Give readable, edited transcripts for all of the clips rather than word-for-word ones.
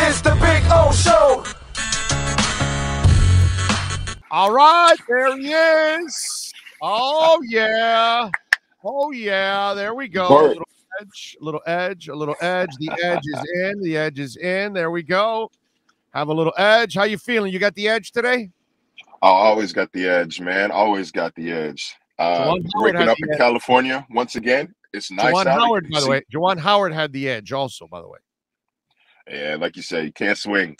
is the Big O Show. All right, there he is. Oh, yeah. Oh, yeah. There we go. A little edge, a little edge, a little edge. The edge is in. The edge is in. There we go. Have a little edge. How you feeling? You got the edge today? I always got the edge, man. Always got the edge. Waking up in California once again. It's nice Juwan out. Howard, by the way. Juwan Howard had the edge also, by the way. Yeah, like you said, you can't swing.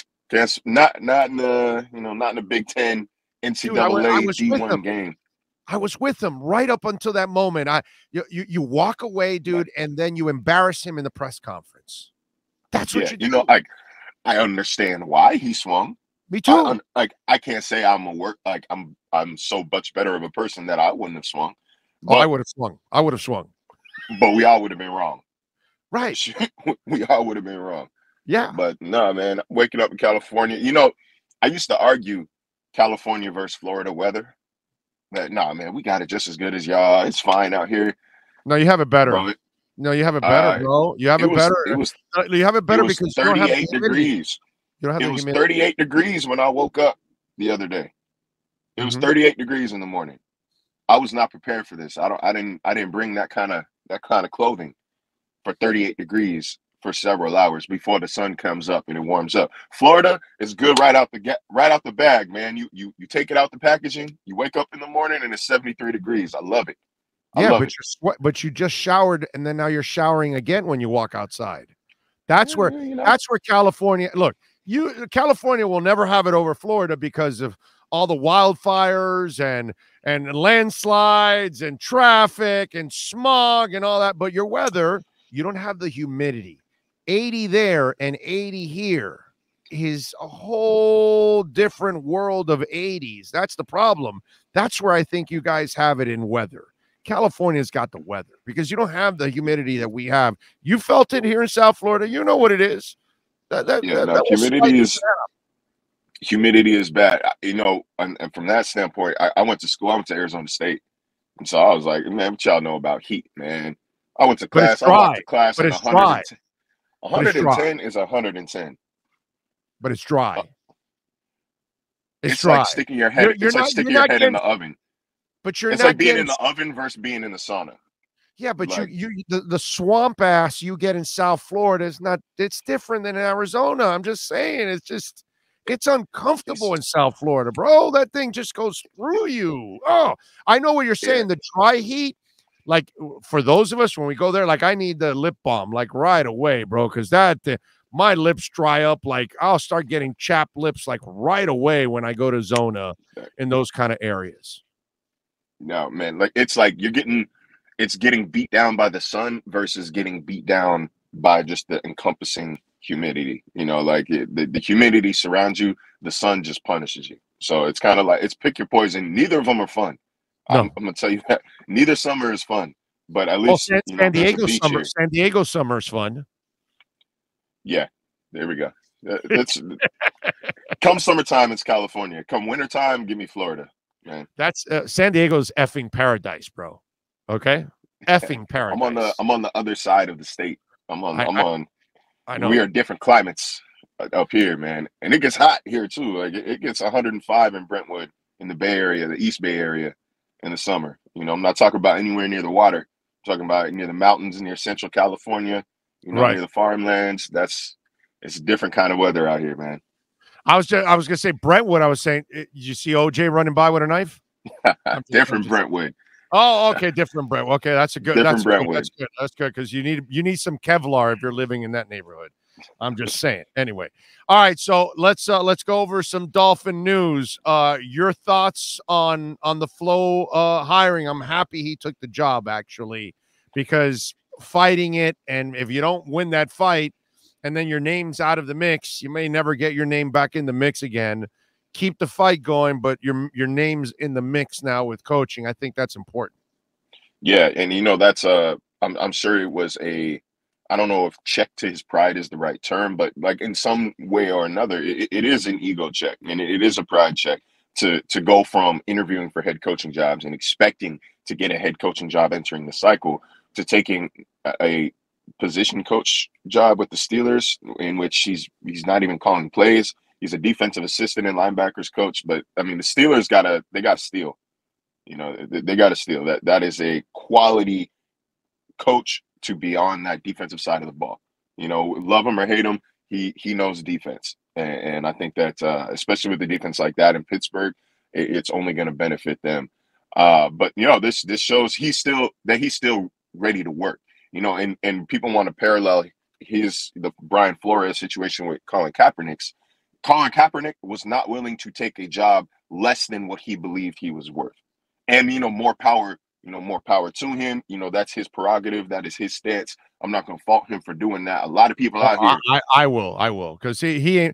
Not in the not in the Big Ten NCAA D1 game. I was with him right up until that moment. You walk away, dude, and then you embarrass him in the press conference. That's what you do. I understand why he swung. Me too. I can't say I'm so much better of a person that I wouldn't have swung. But, I would have swung. I would have swung. But we all would have been wrong. Right. We all would have been wrong. Yeah. But no, man, waking up in California, I used to argue California versus Florida weather. That man, we got it just as good as y'all. It's fine out here. No, you have it better. Bro, no, you have it better, bro. You have it better. You have it better because 38 degrees. You don't have it was 38 degrees when I woke up the other day. It was 38 degrees in the morning. I was not prepared for this. I didn't bring that kind of clothing for 38 degrees for several hours before the sun comes up and it warms up. Florida is good right out the bag, man. You take it out the packaging, you wake up in the morning and it's 73 degrees. I love it. But you just showered and then now you're showering again when you walk outside. That's where California. Look, California will never have it over Florida because of all the wildfires and landslides and traffic and smog and all that. But your weather, you don't have the humidity. 80 there and 80 here is a whole different world of 80s. That's the problem. That's where I think you guys have it in weather. California's got the weather because you don't have the humidity that we have. You felt it here in South Florida. You know what it is. Humidity is bad. And from that standpoint, I went to school. I went to Arizona State. And so I was like, man, what y'all know about heat, man? I went to class. I walked to class at 110. 110 is 110. But it's dry. It's dry. Like sticking your head. It's like sticking your head in the oven. But you're it's like being in the oven versus being in the sauna. Yeah, but the swamp ass you get in South Florida is not. It's different than in Arizona. I'm just saying. It's uncomfortable in South Florida, bro. That thing just goes through you. Oh, I know what you're saying. The dry heat. Like for those of us when we go there, like I need the lip balm like right away, bro, because my lips dry up. Like I'll start getting chapped lips like right away when I go to Zona in those kind of areas. No, man, it's getting beat down by the sun versus getting beat down by just the encompassing humidity. The humidity surrounds you, the sun just punishes you. So it's kind of like it's pick your poison. Neither of them are fun. No. I'm gonna tell you that neither summer is fun, but at least San Diego summer is fun. Yeah, there we go. Come summertime, it's California. Come wintertime, give me Florida, man. That's San Diego's effing paradise, bro. Okay, effing paradise. I'm on the other side of the state. I know we are different climates up here, man, and it gets hot here too. Like it gets 105 in Brentwood, in the Bay Area, the East Bay Area. In the summer, I'm not talking about anywhere near the water. I'm talking about near the mountains, near Central California, near the farmlands. It's a different kind of weather out here, man. I was gonna say Brentwood. I was saying, did you see OJ running by with a knife? Different Brentwood. Oh, okay, different Brentwood. Okay, that's a good. Different Brentwood. That's good. That's good because you need some Kevlar if you're living in that neighborhood. I'm just saying. Anyway, all right. So let's go over some Dolphin news. Your thoughts on the Flo hiring? I'm happy he took the job actually, because fighting it, and if you don't win that fight, and then your name's out of the mix, you may never get your name back in the mix again. Keep the fight going, but your name's in the mix now with coaching. I think that's important. Yeah, and that's I'm sure it was I don't know if check to his pride is the right term, but like in some way or another, it is an ego check and it is a pride check to go from interviewing for head coaching jobs and expecting to get a head coaching job entering the cycle to taking a position coach job with the Steelers, in which he's not even calling plays. He's a defensive assistant and linebackers coach. But I mean, the Steelers got to steal. You know, they got to steal. That is a quality coach to be on that defensive side of the ball. You know, love him or hate him, he knows defense, and I think that especially with the defense like that in Pittsburgh, it's only going to benefit them. But you know, this shows he's still ready to work. You know, and people want to parallel the Brian Flores situation with Colin Kaepernick. Colin Kaepernick was not willing to take a job less than what he believed he was worth, and you know, more power to him. You know, that's his prerogative. That is his stance. I'm not going to fault him for doing that. A lot of people out here. I will, because he and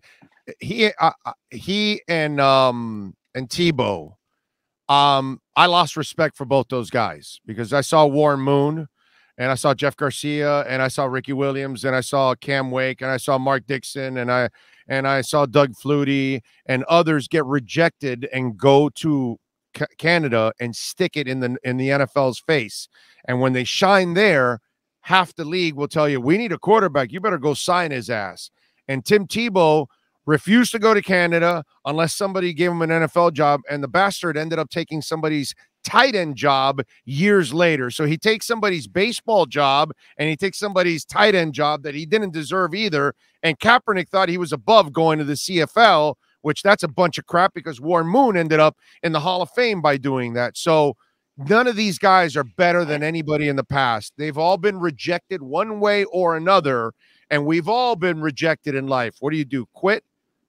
Tebow. I lost respect for both those guys because I saw Warren Moon, and I saw Jeff Garcia, and I saw Ricky Williams, and I saw Cam Wake, and I saw Mark Dixon, and I saw Doug Flutie and others get rejected and go to Canada and stick it in the NFL's face. And when they shine there, half the league will tell you, we need a quarterback. You better go sign his ass. And Tim Tebow refused to go to Canada unless somebody gave him an NFL job. And the bastard ended up taking somebody's tight end job years later. So he takes somebody's baseball job and he takes somebody's tight end job that he didn't deserve either. And Kaepernick thought he was above going to the CFL, which that's a bunch of crap because Warren Moon ended up in the Hall of Fame by doing that. So none of these guys are better than anybody in the past. They've all been rejected one way or another, and we've all been rejected in life. What do? Quit?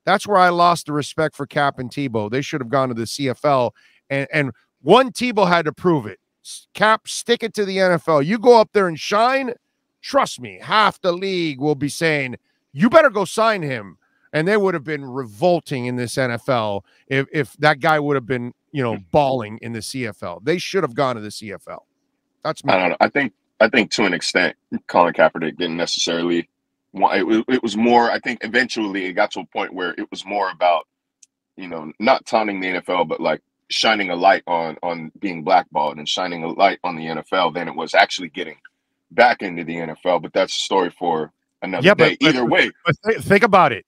That's where I lost the respect for Cap and Tebow. They should have gone to the CFL, and one Tebow had to prove it. Cap, stick it to the NFL. You go up there and shine, trust me, half the league will be saying, you better go sign him. And they would have been revolting in this NFL if that guy would have been, you know, balling in the CFL. They should have gone to the CFL. That's me. I don't know. I think to an extent, Colin Kaepernick didn't necessarily want it was more, I think eventually it got to a point where it was more about, you know, not taunting the NFL, but like shining a light on being blackballed and shining a light on the NFL than it was actually getting back into the NFL. But that's a story for another day. Either way. But think about it.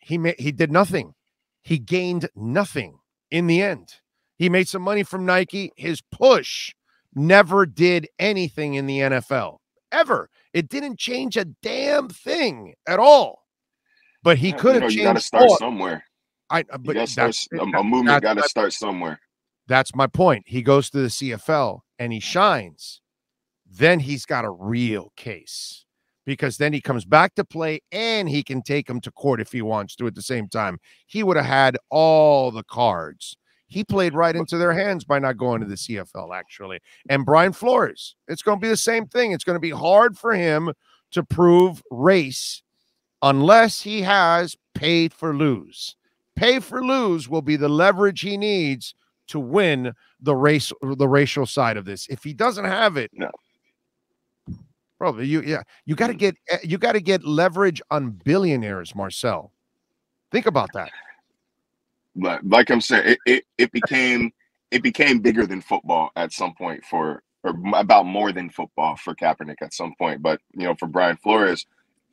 He did nothing. He gained nothing in the end. He made some money from Nike. His push never did anything in the NFL, ever. It didn't change a damn thing at all. But he could have changed. You got to start somewhere. A movement got to start somewhere. That's my point. He goes to the CFL and he shines. Then he's got a real case. Because then he comes back to play and he can take him to court if he wants to at the same time. He would have had all the cards. He played right into their hands by not going to the CFL, actually. And Brian Flores, it's going to be the same thing. It's going to be hard for him to prove race unless he has paid for lose. Pay for lose will be the leverage he needs to win the racial side of this. If he doesn't have it, no. Bro, you got to get leverage on billionaires, Marcel. Think about that. Like I'm saying, it became bigger than football at some point or about more than football for Kaepernick at some point. But you know, for Brian Flores,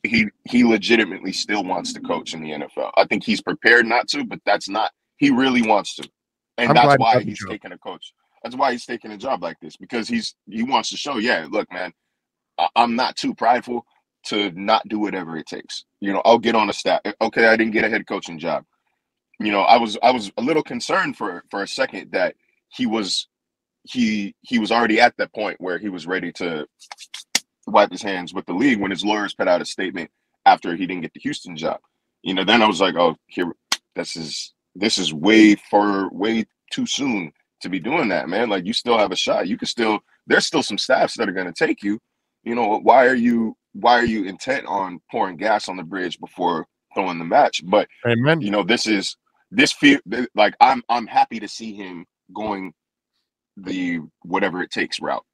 he legitimately still wants to coach in the NFL. I think he's prepared not to, but he really wants to, and that's why he's taking a coach. That's why he's taking a job like this, because he wants to show, yeah, look, man, I'm not too prideful to not do whatever it takes. You know, I'll get on a staff. Okay, I didn't get a head coaching job. You know, I was a little concerned for a second that he was already at that point where he was ready to wipe his hands with the league when his lawyers put out a statement after he didn't get the Houston job. You know, then I was like, oh, this is way too soon to be doing that, man. Like, you still have a shot. There's still some staffs that are going to take you. You know, why are you intent on pouring gas on the bridge before throwing the match? But Amen. You know, I'm happy to see him going the whatever it takes route,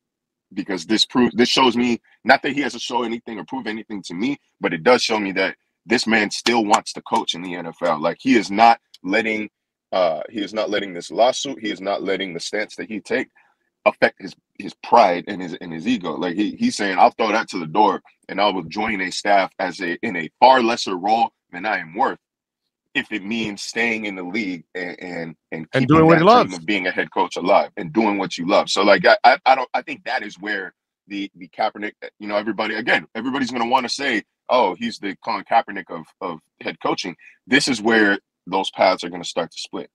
because this shows me, not that he has to show anything or prove anything to me, but it does show me that this man still wants to coach in the NFL. Like, he is not letting this lawsuit, he is not letting the stance that he take affect his pride and his ego. Like he's saying, I'll throw that to the door and I will join a staff in a far lesser role than I am worth, if it means staying in the league and keeping doing what he that dream loves of being a head coach alive and doing what you love. So like I think that is where the Kaepernick, you know, everybody's going to want to say, oh, he's the Colin Kaepernick of head coaching. This is where those paths are going to start to split.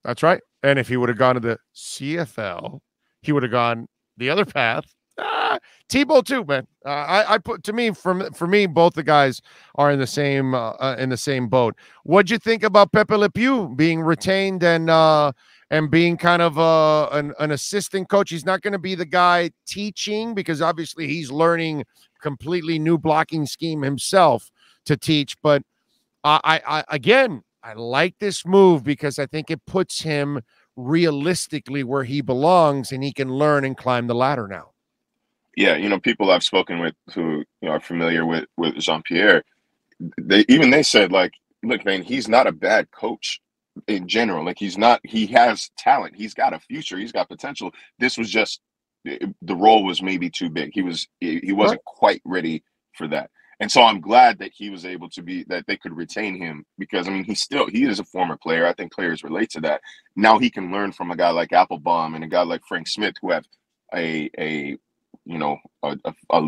That's right. And if he would have gone to the CFL, he would have gone the other path. Tebow too, man. I put, to me, for me, both the guys are in the same boat. What'd you think about Pepe Le Pew being retained and being kind of an assistant coach? He's not going to be the guy teaching, because obviously he's learning completely new blocking scheme himself to teach. But I like this move because I think it puts him realistically where he belongs, and he can learn and climb the ladder now. Yeah, you know, people I've spoken with who, you know, are familiar with Jean-Pierre, they said, like, look, man, he's not a bad coach in general. Like, he has talent. He's got a future. He's got potential. This was just, the role was maybe too big. He wasn't quite ready for that. And so I'm glad that he was able to that they could retain him, because, I mean, he is a former player. I think players relate to that. Now he can learn from a guy like Applebaum and a guy like Frank Smith, who have a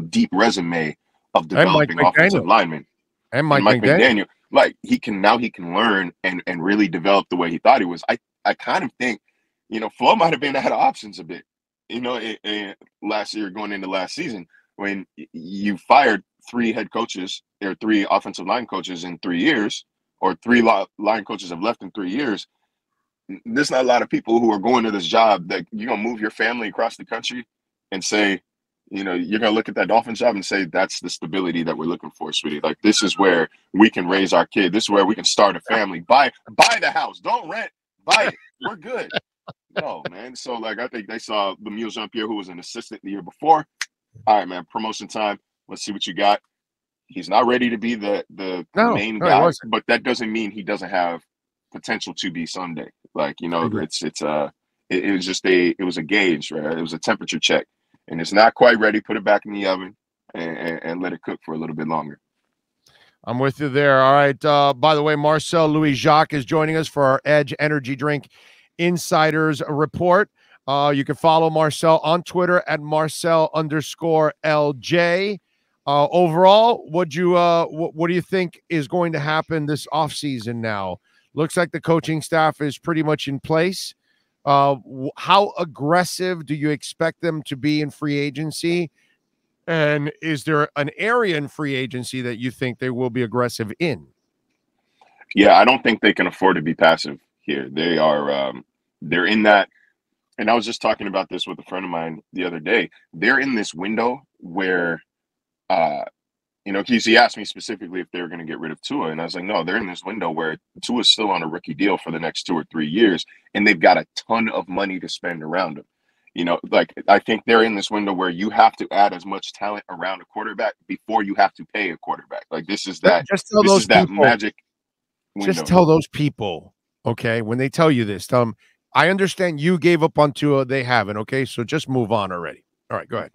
deep resume of developing offensive linemen. And Mike McDaniel. Like, he can learn and really develop the way he thought he was. I kind of think, you know, Flo might have been out of options a bit, you know, last year, going into last season, when you fired 3 head coaches or 3 offensive line coaches in 3 years, or 3 line coaches have left in 3 years. There's not a lot of people who are going to this job that you're going to move your family across the country and say, you know, you're going to look at that Dolphins job and say, that's the stability that we're looking for, sweetie. Like, this is where we can raise our kid. This is where we can start a family. Buy the house. Don't rent. Buy it. We're good. No, man. So, like, I think they saw Lemieux Jean-Pierre, who was an assistant the year before. All right, man, promotion time. Let's see what you got. He's not ready to be the main guy, but that doesn't mean he doesn't have potential to be someday. Like, you know, it was a gauge, right? It was a temperature check. And it's not quite ready. Put it back in the oven and let it cook for a little bit longer. I'm with you there. All right. By the way, Marcel Louis-Jacques is joining us for our Edge Energy Drink Insiders Report. You can follow Marcel on Twitter at Marcel_LJ. Overall, what do you think is going to happen this offseason now? Looks like the coaching staff is pretty much in place. How aggressive do you expect them to be in free agency? And is there an area in free agency that you think they will be aggressive in? Yeah, I don't think they can afford to be passive here. They are, they're in that. And I was just talking about this with a friend of mine the other day. They're in this window where, you know, he asked me specifically if they were going to get rid of Tua. And I was like, no, they're in this window where Tua's still on a rookie deal for the next 2 or 3 years. And they've got a ton of money to spend around him. You know, like, I think they're in this window where you have to add as much talent around a quarterback before you have to pay a quarterback. Like, this is that magic window. Just tell those people, okay, when they tell you this, tell them, I understand you gave up on Tua, they haven't, okay? So just move on already. All right, go ahead.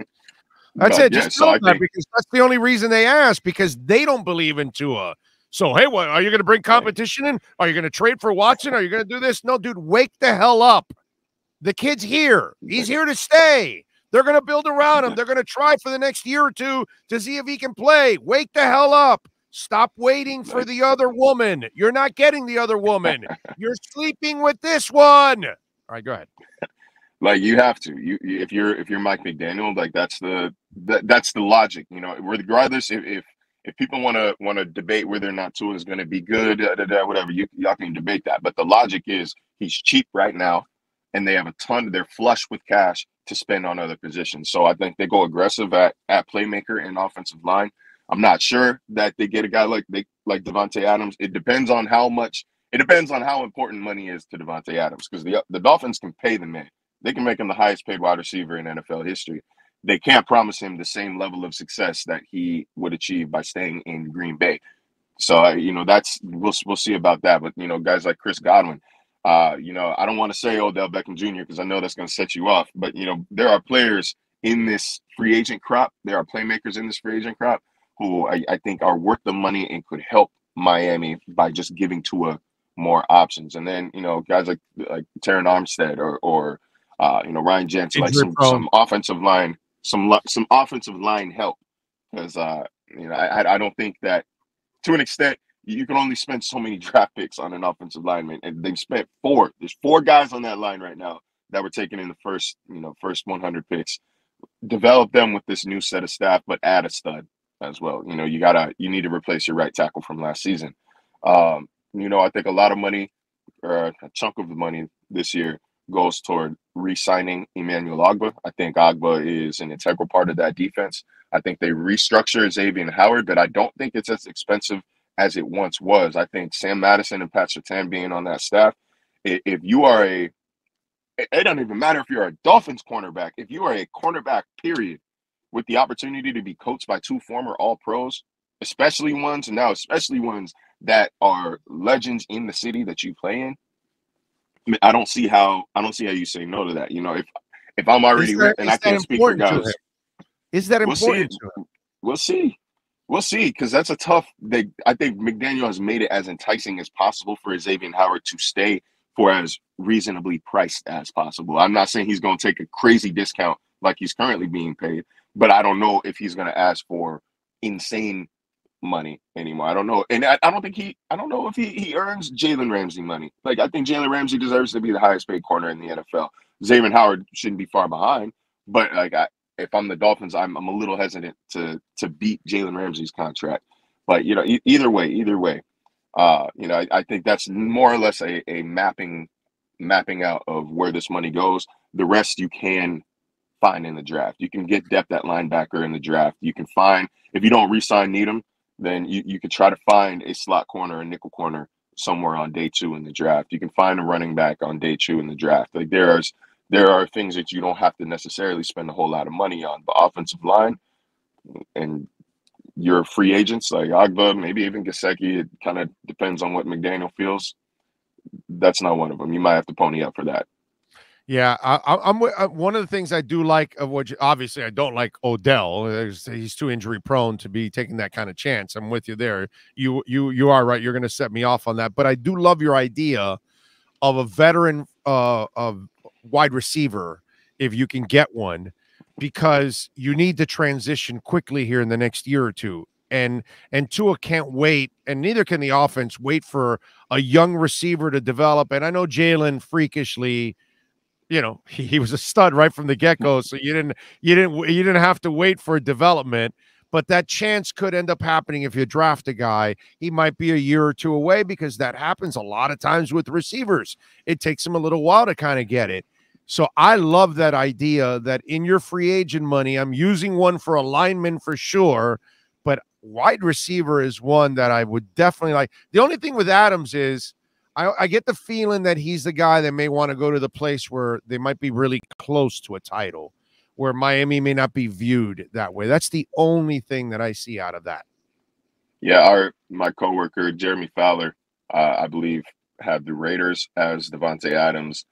That's it. Just tell them that, because that's the only reason they ask, because they don't believe in Tua. So, hey, what, are you going to bring competition in? Are you going to trade for Watson? Are you going to do this? No, dude, wake the hell up. The kid's here. He's here to stay. They're going to build around him. They're going to try for the next year or two to see if he can play. Wake the hell up. Stop waiting for the other woman. You're not getting the other woman. You're sleeping with this one. All right, go ahead. Like, you have to. If you're Mike McDaniel, like, that's the logic. You know, regardless if people want to debate whether or not Tua is going to be good, whatever, y'all can debate that. But the logic is, he's cheap right now, and they have a ton. They're flush with cash to spend on other positions. So I think they go aggressive at playmaker and offensive line. I'm not sure that they get a guy like Davante Adams. It depends on how important money is to Davante Adams, because the Dolphins can pay the man. They can make him the highest paid wide receiver in NFL history. They can't promise him the same level of success that he would achieve by staying in Green Bay. So, you know, we'll see about that. But, you know, guys like Chris Godwin, You know, I don't want to say Odell Beckham Jr. because I know that's going to set you off, but you know, there are players in this free agent crop. There are playmakers in this free agent crop who I think are worth the money and could help Miami by just giving Tua more options. And then, you know, guys like Terran Armstead or you know, Ryan Jensen, like some offensive line, some offensive line help. Because you know, I don't think that, to an extent, you can only spend so many draft picks on an offensive lineman, and they've spent 4. There's 4 guys on that line right now that were taken in the first 100 picks. Develop them with this new set of staff, but add a stud as well. You know, you need to replace your right tackle from last season. You know, I think a lot of money, or a chunk of the money this year, goes toward re-signing Emmanuel Ogbah. I think Ogbah is an integral part of that defense. I think they restructure Xavier Howard, but I don't think it's as expensive as it once was. I think Sam Madison and Pat Surtain being on that staff, if you are it doesn't even matter if you're a Dolphins cornerback. If you are a cornerback, period, with the opportunity to be coached by 2 former All-Pros, especially ones that are legends in the city that you play in, I don't see how you say no to that. You know, if I'm already lit and I can't speak for guys, is that important to him? We'll see. We'll see, because that's a tough. I think McDaniel has made it as enticing as possible for Xavier Howard to stay for as reasonably priced as possible. I'm not saying he's going to take a crazy discount like he's currently being paid, but I don't know if he's going to ask for insane money anymore. I don't know, and I don't know if he earns Jalen Ramsey money. Like, I think Jalen Ramsey deserves to be the highest paid corner in the NFL. Xavier Howard shouldn't be far behind, but like, if I'm the Dolphins, I'm a little hesitant to beat Jalen Ramsey's contract. But you know, either way, you know, I think that's more or less a mapping out of where this money goes. The rest you can find in the draft. You can get depth at linebacker in the draft. You can find, if you don't re-sign Needham, then you could try to find a slot corner, a nickel corner somewhere on day 2 in the draft. You can find a running back on day 2 in the draft. Like, there are things that you don't have to necessarily spend a whole lot of money on. The offensive line and your free agents like Ogbah, maybe even Gesicki, it kind of depends on what McDaniel feels. That's not one of them. You might have to pony up for that. Yeah, I'm one of the things I do like of what obviously I don't like Odell. He's too injury prone to be taking that kind of chance. I'm with you there. You are right. You're going to set me off on that, but I do love your idea of a veteran of wide receiver if you can get one, because you need to transition quickly here in the next year or two. And Tua can't wait, and neither can the offense wait for a young receiver to develop. And I know Jalen freakishly, you know, he was a stud right from the get-go, so you didn't have to wait for development. But that chance could end up happening if you draft a guy. He might be a year or 2 away, because that happens a lot of times with receivers. It takes them a little while to kind of get it. So I love that idea that in your free agent money, I'm using one for a lineman for sure, but wide receiver is one that I would definitely like. The only thing with Adams is I get the feeling that he's the guy that may want to go to the place where they might be really close to a title, where Miami may not be viewed that way. That's the only thing that I see out of that. Yeah, my coworker Jeremy Fowler, I believe, had the Raiders as Devontae Adams'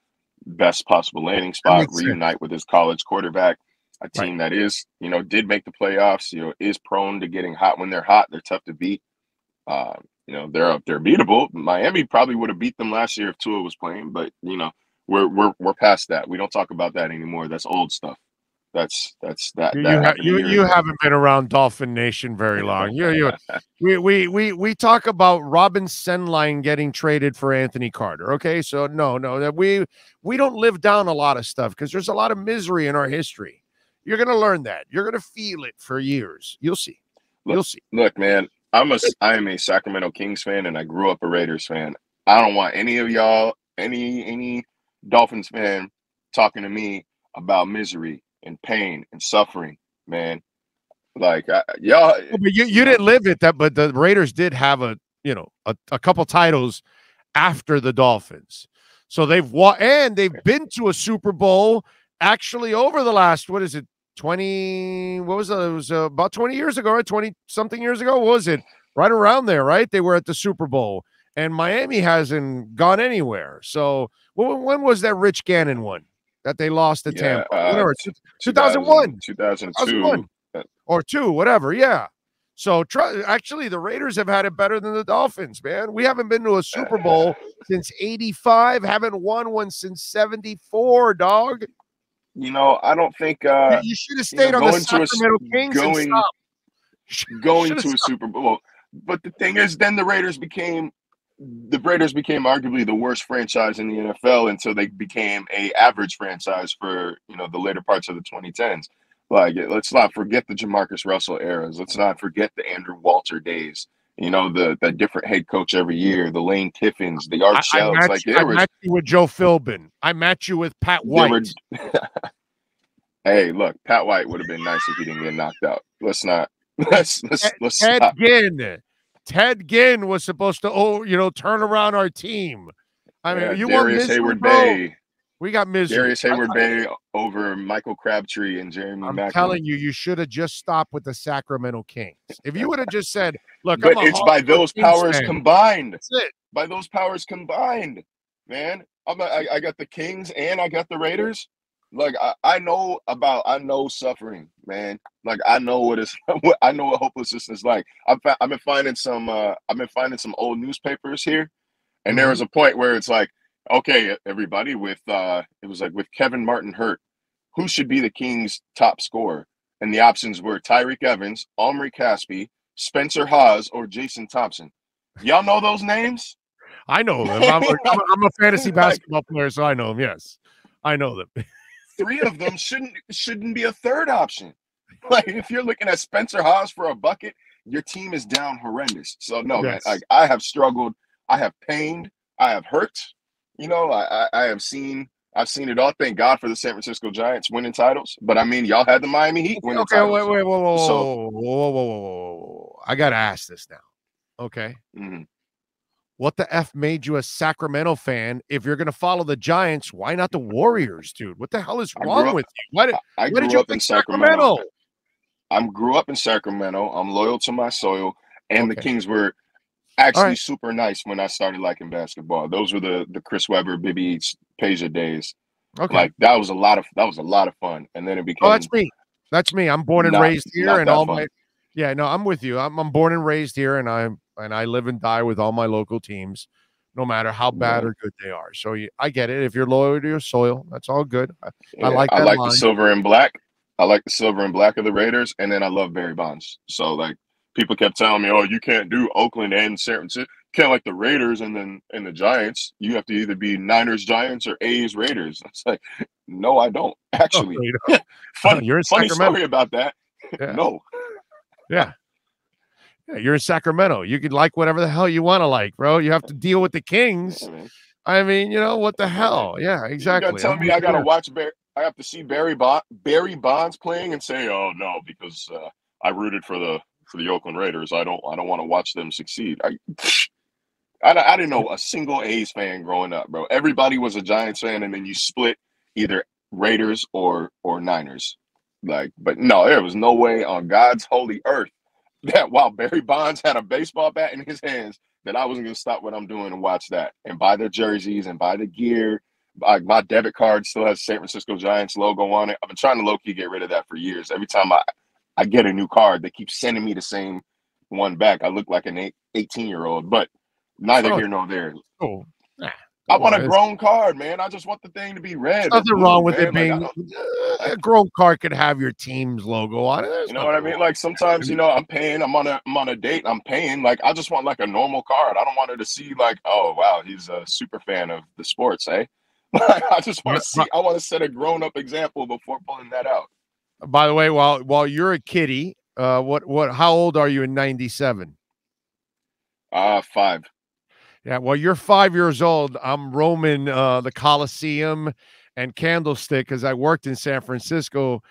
best possible landing spot, reunite with his college quarterback, a team that is, you know, did make the playoffs, you know, is prone to getting hot. When they're hot, they're tough to beat. You know, they're beatable. Miami probably would have beat them last year if Tua was playing, but you know, we're past that. We don't talk about that anymore. That's old stuff. That's that. You haven't been around Dolphin Nation very long. We talk about Robin Senline getting traded for Anthony Carter. Okay, so no, that we don't live down a lot of stuff because there's a lot of misery in our history. You're gonna learn that. You're gonna feel it for years. You'll see. You'll see. Look, man, I am a Sacramento Kings fan, and I grew up a Raiders fan. I don't want any of y'all, any Dolphins fan, talking to me about misery and pain and suffering, man. Like, y'all. But you didn't live it, but the Raiders did have a couple titles after the Dolphins, so they've been to a Super Bowl actually over the last, what is it, 20? What was it? It was about 20 years ago, right? 20 something years ago. What was it? Right around there, right? They were at the Super Bowl, and Miami hasn't gone anywhere. So when was that Rich Gannon one that they lost to Tampa? Whatever, 2001, 2002, or two, whatever. Yeah. So actually, the Raiders have had it better than the Dolphins, man. We haven't been to a Super Bowl since '85. Haven't won one since '74, dog. You know, I don't think you should have stayed on the Sacramento Kings and stopped. Going to a Super Bowl. But the thing is, then the Raiders became arguably the worst franchise in the NFL until they became a average franchise for, you know, the later parts of the 2010s. Like, let's not forget the Jamarcus Russell eras. Let's not forget the Andrew Walter days. You know, the different head coach every year, the Lane Kiffins, the Art Shells. I matched you with Joe Philbin. I matched you with Pat White. Hey, look, Pat White would have been nice if he didn't get knocked out. Let's Ted Ginn. Ted Ginn was supposed to, turn around our team. I mean, you want Darius Hayward Bay. We got misery. Darius Hayward Bay over Michael Crabtree and Jeremy Maclin. I'm telling you, you should have just stopped with the Sacramento Kings. If you would have just said, look, but it's by those powers combined. That's it. By those powers combined, man. I got the Kings and I got the Raiders. Like, I know suffering, man. Like, I know what hopelessness is like. I've been finding some old newspapers here, and there was a point where it's like, okay, everybody, with Kevin Martin hurt, who should be the Kings' top scorer? And the options were Tyreek Evans, Omri Caspi, Spencer Hawes, or Jason Thompson. Y'all know those names? I know them. I'm a fantasy basketball player, so I know them. Yes, I know them. 3 of them shouldn't be a third option. Like, if you're looking at Spencer Hawes for a bucket, your team is down horrendous. So no, yes. Man, I have struggled. I have pained. I have hurt. You know, I've seen it all. Thank God for the San Francisco Giants winning titles. But I mean, y'all had the Miami Heat winning titles. Wait, whoa. I gotta ask this now. Okay. Mm-hmm. What the F made you a Sacramento fan? If you're gonna follow the Giants, why not the Warriors, dude? What the hell is wrong with you? Why did you pick Sacramento? I grew up in Sacramento. I'm loyal to my soil, and the Kings were actually super nice when I started liking basketball. Those were the Chris Webber, Bibby Peja days. Okay, like that was a lot of fun. And then it became. Oh, that's me. I'm born and raised here, and all my. Yeah, no, I'm with you. I'm born and raised here, and I live and die with all my local teams, no matter how bad or good they are. So I get it. If you're loyal to your soil, that's all good. I like that. I like the silver and black. I like the silver and black of the Raiders, and then I love Barry Bonds. So like. People kept telling me, "Oh, you can't do Oakland and San Francisco. Can't like the Raiders and the Giants. You have to either be Niners Giants or A's Raiders." It's like, no, I don't actually. Oh, funny story about that. Yeah. No. Yeah, you're in Sacramento. You could like whatever the hell you want to like, bro. You have to deal with the Kings. I mean, what the hell? Yeah, exactly. You gotta tell me I gotta watch I have to see Barry Bonds playing and say, "Oh no," because I rooted for the Oakland Raiders. I don't want to watch them succeed. I didn't know a single A's fan growing up, bro. Everybody was a Giants fan, and then you split either Raiders or Niners. Like, but no, there was no way on God's holy earth that while Barry Bonds had a baseball bat in his hands, that I wasn't gonna stop what I'm doing and watch that and buy their jerseys and buy the gear. Like, my debit card still has San Francisco Giants logo on it. I've been trying to low-key get rid of that for years. Every time I get a new card, they keep sending me the same one back. I look like an 18-year-old, but neither here nor there. Oh, I want a grown card, man. I just want the thing to be red. Nothing wrong with it being a grown card could have your team's logo on it. You know what I mean? Like, sometimes, I'm paying. I'm on a date. I'm paying. Like, I just want like a normal card. I don't want her to see like, oh wow, he's a super fan of the sports, eh? I just want to see. I want to set a grown-up example before pulling that out. By the way, while you're a kiddie, how old are you in 97? 5. Yeah, well, you're 5 years old. I'm roaming the Coliseum and Candlestick because I worked in San Francisco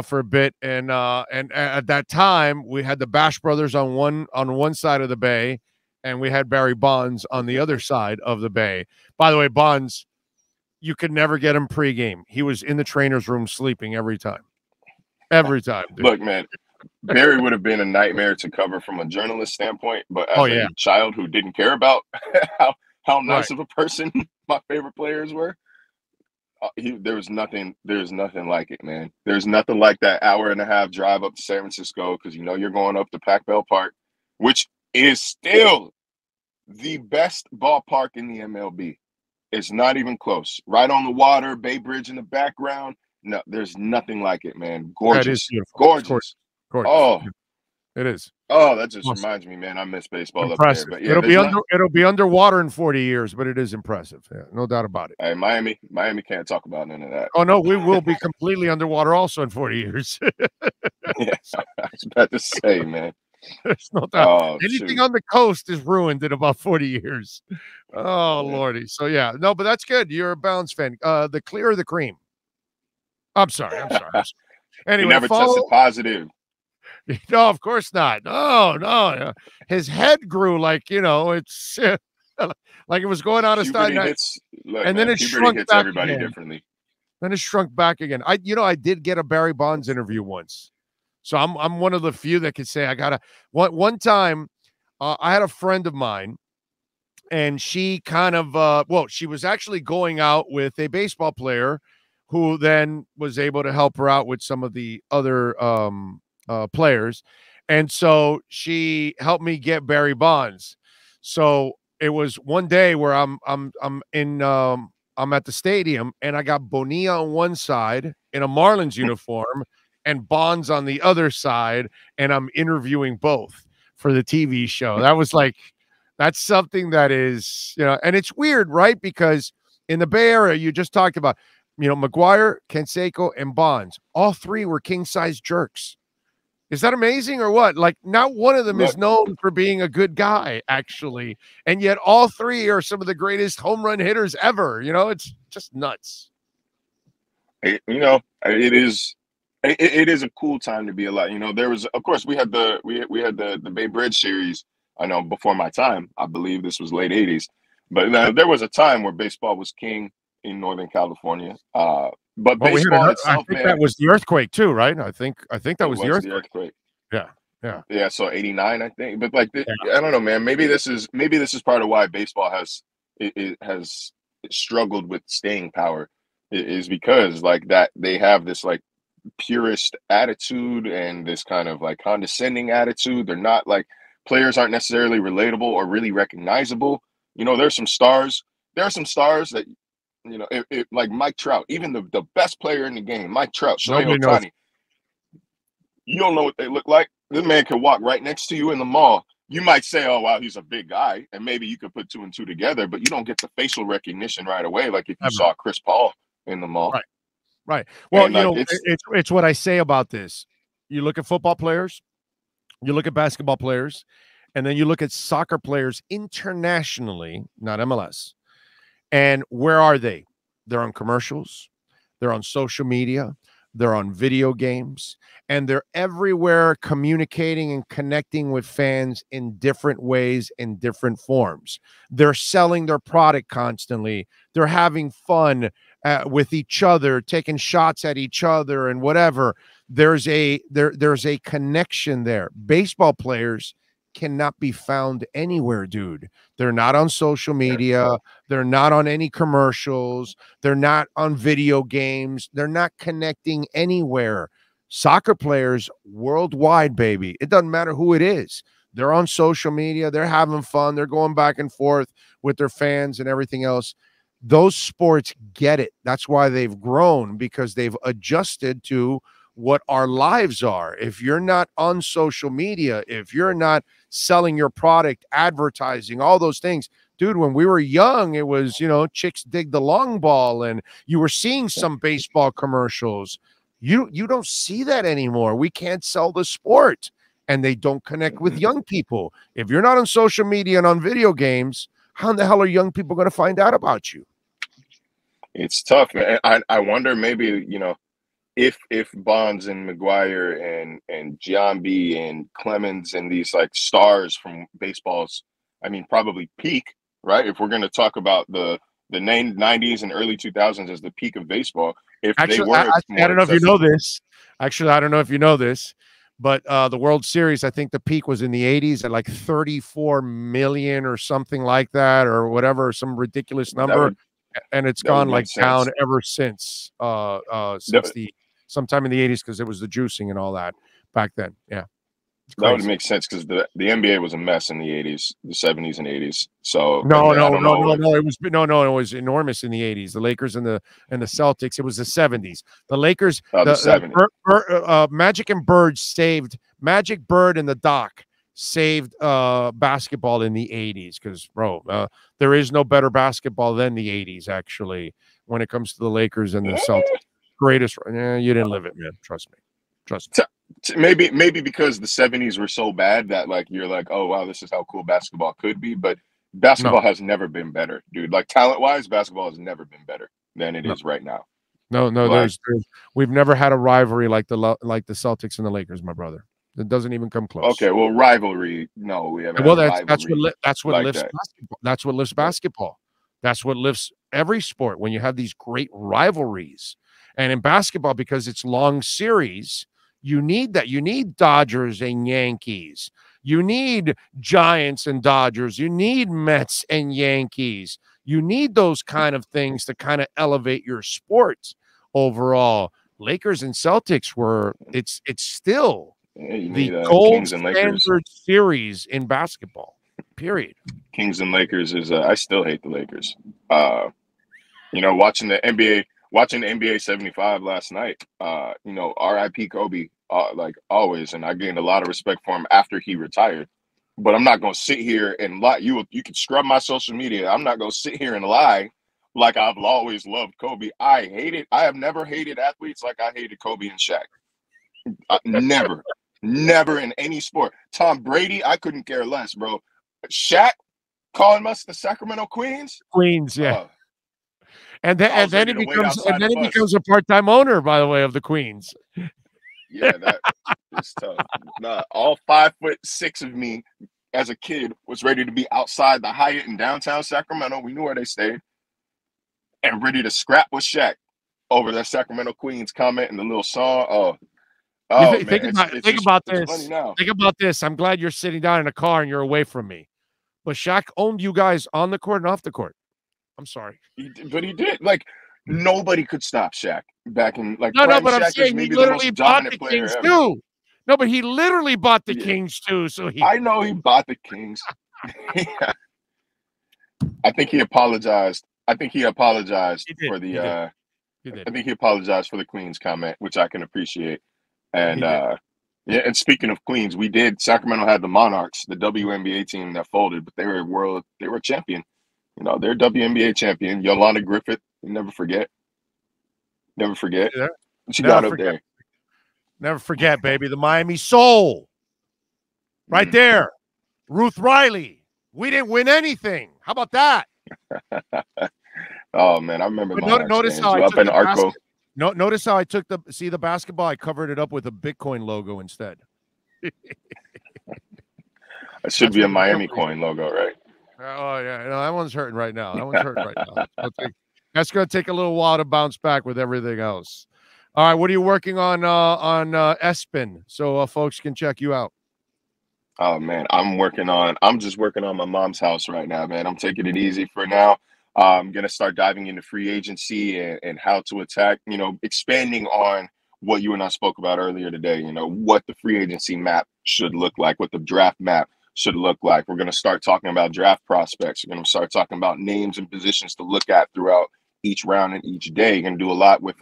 for a bit, and at that time we had the Bash Brothers on one side of the bay, and we had Barry Bonds on the other side of the bay. By the way, Bonds, you could never get him pregame. He was in the trainer's room sleeping every time. Every time, dude. Look, man, Barry would have been a nightmare to cover from a journalist standpoint, but as yeah. a child who didn't care about how nice Right. of a person my favorite players were, there's nothing like it, man. There's nothing like that hour-and-a-half drive up to San Francisco because you know you're going up to Pac-Bell Park, which is still the best ballpark in the MLB. It's not even close. Right on the water, Bay Bridge in the background. No, there's nothing like it, man. That is Gorgeous. beautiful. Gorgeous. Gorgeous. Oh, it is. oh, that just Awesome. reminds me, man. I miss baseball Impressive. up there. But yeah, it'll be underwater in 40 years, but it is impressive. Yeah, no doubt about it. Hey, Miami can't talk about none of that. Oh no, we will be completely underwater also in 40 years. Yeah, I was about to say, man. There's no doubt. Oh, Anything shoot. on the coast is ruined in about 40 years. Oh, Yeah. Lordy. So, yeah. No, but that's good. You're a Bounce fan. The clear or the cream? I'm sorry. Anyway, He never tested positive. No, of course not. No. His head grew like, it's like it was going out of style. And then it shrunk hits back everybody again. differently. Then it shrunk back again. I did get a Barry Bonds interview once. So I'm one of the few that could say I got one time. I had a friend of mine, and she kind of she was actually going out with a baseball player, who then was able to help her out with some of the other players, and so she helped me get Barry Bonds. So it was one day where I'm at the stadium, and I got Bonilla on one side in a Marlins uniform and Bonds on the other side, and I'm interviewing both for the TV show. That's something that is, and it's weird, right? Because in the Bay Area, you just talked about, McGuire, Canseco, and Bonds. All three were king-size jerks. Is that amazing or what? Like, not one of them is known for being a good guy, actually. And yet all three are some of the greatest home run hitters ever. It's just nuts. It is a cool time to be alive. There was, of course, we had the Bay Bridge series. I know before my time. I believe this was late '80s, but there was a time where baseball was king in Northern California. But baseball itself, I think that was the earthquake too, right? I think that was the earthquake. Yeah. So '89, I think. But I don't know, man. Maybe this is part of why baseball has struggled with staying power. Is because that they have this purist attitude and this kind of condescending attitude. They're not players aren't necessarily relatable or really recognizable. There's some stars. There are some stars that like Mike Trout, even the best player in the game, Mike Trout, Shohei Ohtani. You don't know what they look like. This man can walk right next to you in the mall. You might say, "Oh, wow, he's a big guy," and maybe you could put two and two together, but you don't get the facial recognition right away, like if you saw Chris Paul in the mall. Right. Well, it's what I say about this. You look at football players, you look at basketball players, and then you look at soccer players internationally, not MLS. And where are they? They're on commercials. They're on social media. They're on video games. And they're everywhere communicating and connecting with fans in different ways, in different forms. They're selling their product constantly. They're having fun with each other, taking shots at each other and whatever. There's a connection there. Baseball players cannot be found anywhere, dude. They're not on social media. They're not on any commercials. They're not on video games. They're not connecting anywhere. Soccer players worldwide, baby. It doesn't matter who it is. They're on social media. They're having fun. They're going back and forth with their fans and everything else. Those sports get it. That's why they've grown, because they've adjusted to what our lives are. If you're not on social media, if you're not selling your product, advertising, all those things, dude, when we were young, it was, chicks dig the long ball, and you were seeing some baseball commercials. You don't see that anymore. We can't sell the sport, and they don't connect with young people. If you're not on social media and on video games, how in the hell are young people going to find out about you? It's tough, man. I wonder, maybe, if Bonds and McGuire and Giambi and Clemens and these stars from baseball's, probably peak, right? If we're going to talk about the 90s and early 2000s as the peak of baseball, I don't know if you know this. Actually, I don't know if you know this, But the World Series, I think the peak was in the 80s at like 34 million or something like that, or whatever, some ridiculous number. And it's gone like down ever since sometime in the 80s, because it was the juicing and all that back then. Yeah. That would make sense, because the NBA was a mess in the 80s, the 70s and 80s. So no, it was enormous in the 80s. The Lakers and the Celtics. It was the 70s. The Lakers, the 70s. Magic and Bird saved Magic, Bird, and the Doc saved basketball in the 80s, because there is no better basketball than the 80s, actually, when it comes to the Lakers and the Celtics. Greatest. You didn't live it, man. Trust me. Maybe because the 70s were so bad that like you're like, oh wow, this is how cool basketball could be. But basketball has never been better, dude. Like talent-wise, basketball has never been better than it is right now. No, we've never had a rivalry like the Celtics and the Lakers, my brother. It doesn't even come close. Okay, well, rivalry. No, we haven't. Well, that's what lifts basketball. That's what lifts basketball. That's what lifts every sport, when you have these great rivalries. And in basketball, because it's long series, you need that. You need Dodgers and Yankees. You need Giants and Dodgers. You need Mets and Yankees. You need those kind of things to kind of elevate your sport overall. Lakers and Celtics it's still the gold standard series in basketball, period. Kings and Lakers is I still hate the Lakers. Watching the NBA 75 last night, RIP Kobe, like always, and I gained a lot of respect for him after he retired. But I'm not going to sit here and lie. You can scrub my social media. I'm not going to sit here and lie like I've always loved Kobe. I have never hated athletes like I hated Kobe and Shaq. Never in any sport. Tom Brady, I couldn't care less, bro. Shaq calling us the Sacramento Queens. Yeah. And then he becomes a part-time owner, by the way, of the Queens. Yeah, that is tough. Nah, all 5'6" of me as a kid was ready to be outside the Hyatt in downtown Sacramento. We knew where they stayed, and ready to scrap with Shaq over that Sacramento Queens comment and the little song. Think about this. Think about this. I'm glad you're sitting down in a car and you're away from me. But Shaq owned you guys on the court and off the court. I'm sorry. But he did. Like, nobody could stop Shaq back in, like, no, but I'm saying he literally bought the Kings too. No, but he literally bought the Kings too. So I know he bought the Kings. Yeah. I think he apologized. I think he apologized for the I think he apologized for the Queens comment, which I can appreciate. And and speaking of Queens, Sacramento had the Monarchs, the WNBA team that folded, but they were champion. They're WNBA champion. Yolanda Griffith, you never forget. Never forget. Yeah. She got up there. Never forget, baby. The Miami Soul. Right there. Ruth Riley. We didn't win anything. How about that? Oh, man. I remember notice how notice how I took the basketball. I covered it up with a Bitcoin logo instead. It should be a Miami coin logo, right? Oh, yeah. No, that one's hurting right now. That's going to take a little while to bounce back with everything else. All right. What are you working on ESPN so folks can check you out? Oh, man. I'm just working on my mom's house right now, man. I'm taking it easy for now. I'm going to start diving into free agency and how to attack, expanding on what you and I spoke about earlier today, what the free agency map should look like, what the draft map should look like. We're going to start talking about draft prospects. We're going to start talking about names and positions to look at throughout each round and each day. We're going to do a lot with,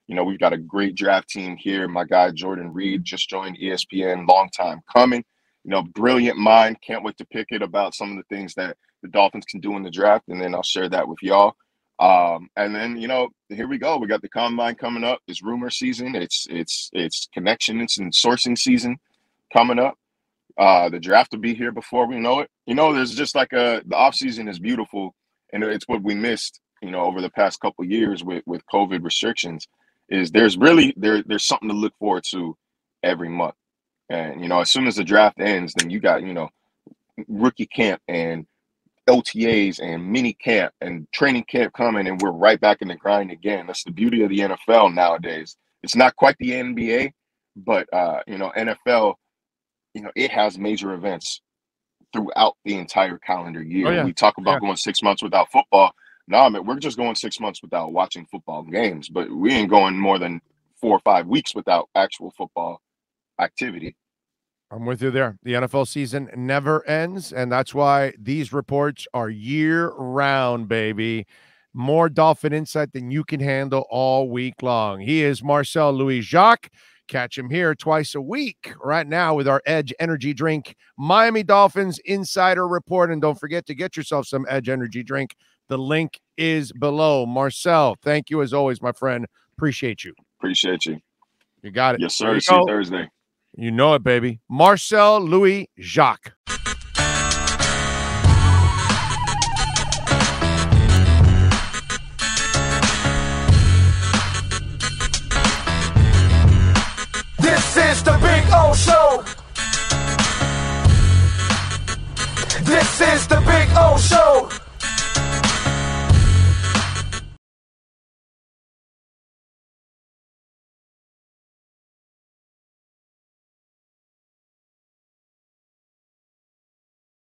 we've got a great draft team here. My guy, Jordan Reed, just joined ESPN, long time coming, brilliant mind. Can't wait to pick it about some of the things that the Dolphins can do in the draft. And then I'll share that with y'all. And then, here we go. We got the combine coming up. It's rumor season. It's connections and sourcing season coming up. The draft will be here before we know it. There's just like the offseason is beautiful, and it's what we missed, over the past couple of years with COVID restrictions, is there's something to look forward to every month. And, as soon as the draft ends, then you got, rookie camp and OTAs and mini camp and training camp coming, and we're right back in the grind again. That's the beauty of the NFL nowadays. It's not quite the NBA, But NFL, it has major events throughout the entire calendar year. Oh, yeah. We talk about going 6 months without football. No, man, we're just going 6 months without watching football games, but we ain't going more than 4 or 5 weeks without actual football activity. I'm with you there. The NFL season never ends, and that's why these reports are year-round, baby. More Dolphin insight than you can handle all week long. He is Marcel Louis-Jacques. Catch him here twice a week right now with our Edge Energy Drink Miami Dolphins Insider Report. And don't forget to get yourself some Edge Energy Drink. The link is below. Marcel, thank you as always, my friend. Appreciate you. Appreciate you. You got it. Yes, sir. See you Thursday. You know it, baby. Marcel Louis-Jacques. This is the Big O Show. This is the Big O Show.